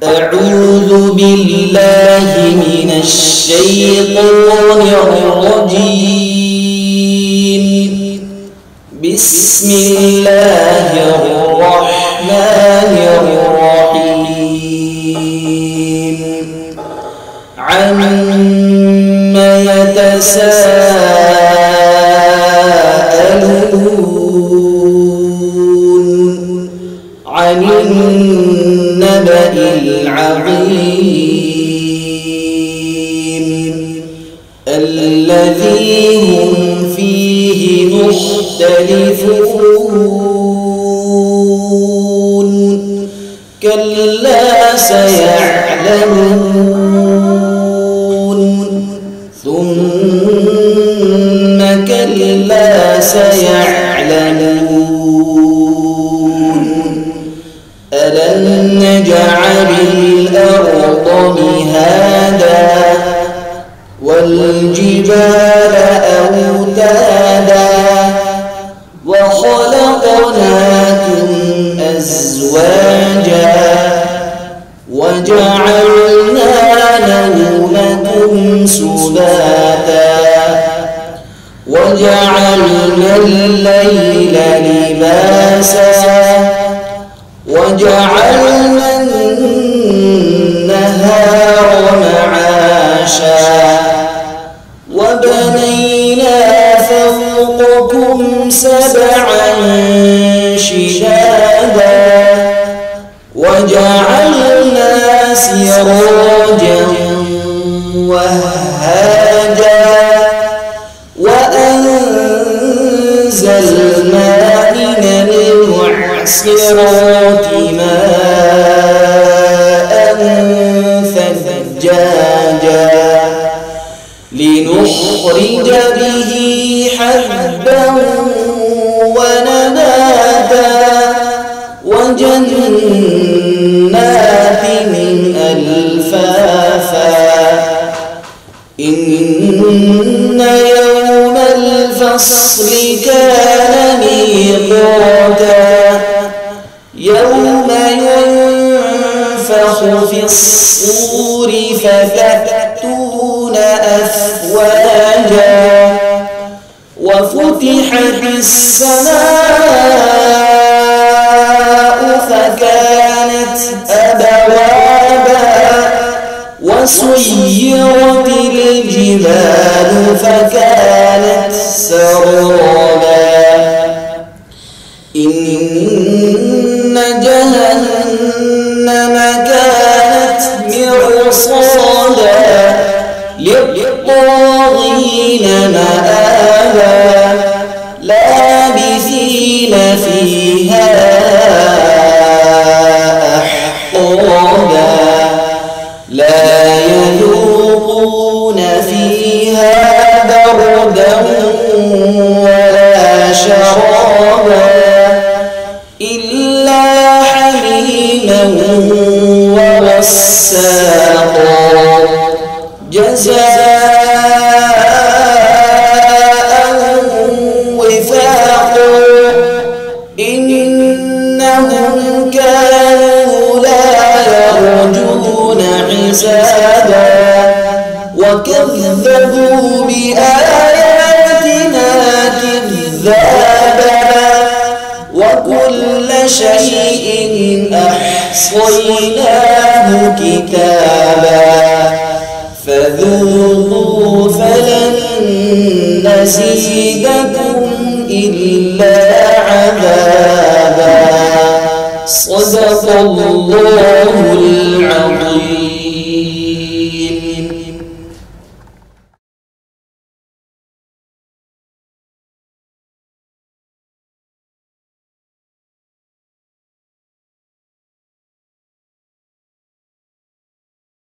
أعوذ بالله من الشيطان الرجيم. بسم الله الرحمن الرحيم. عما يتساءلون عن النبأ العظيم الذي هم فيه مختلفون. كلا سيعلمون ثم كلا سيعلمون. ألم نجعل الأرض مهادا والجبال أوتادا وخلقناكم أزواجا وجعلنا نومكم سباتا وجعلنا الليل لباسا وجعلنا النهار معاشا وبنينا فوقكم سبعا شدادا وجعلنا سراجا وهاجا وأنزلنا من المعصرات ماء ثجاجا لنخرج به حبا ونباتا وجنات ألفافا. إن يوم الفصل كان ميقاتا يوم ينفخ في الصور فتأتون أفواجا وفتحت السماء فكانت أبوابا وسيرت الجبال فكانت سرابا. إن جهنم كانت مرصادا للطاغين مآبا لابثين فيها أحقابا لا يذوقون فيها بردا ولا شرابا إلا حميما وغساقا جزاء وفاقا. إنهم كانوا لا يرجون حسابا وكذبوا بآياتنا كذابا وكل شيء أحصيناه كتابا فذوقوا فلن نزيدكم إلا عذابا. صدق الله